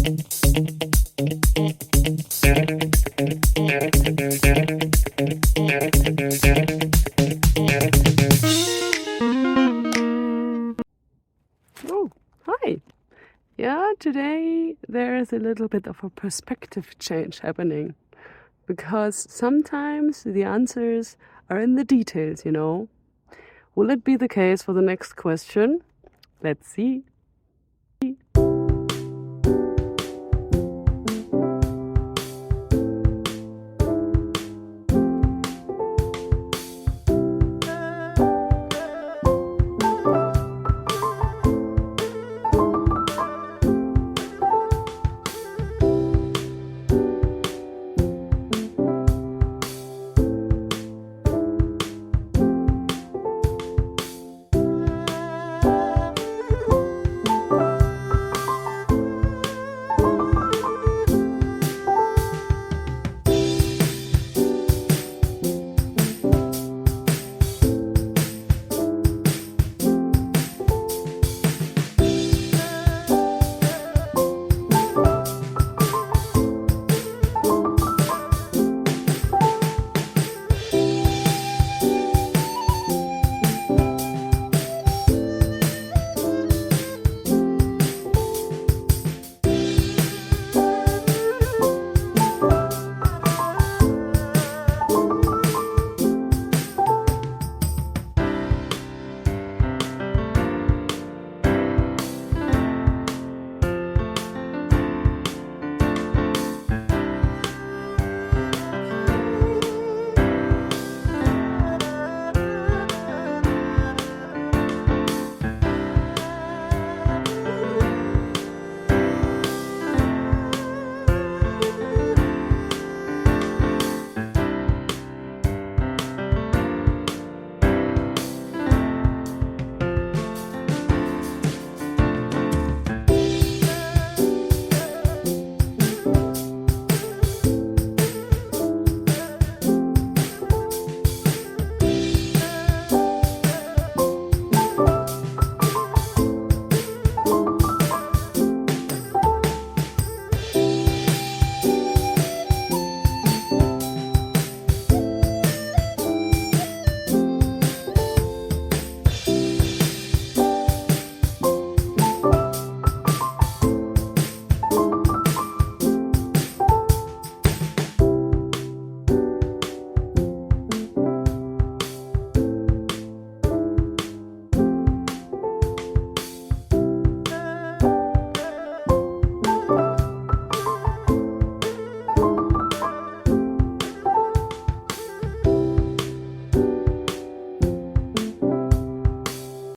Oh, hi. Yeah, today there is a little bit of a perspective change happening, because sometimes the answers are in the details, you know. Will it be the case for the next question? Let's see.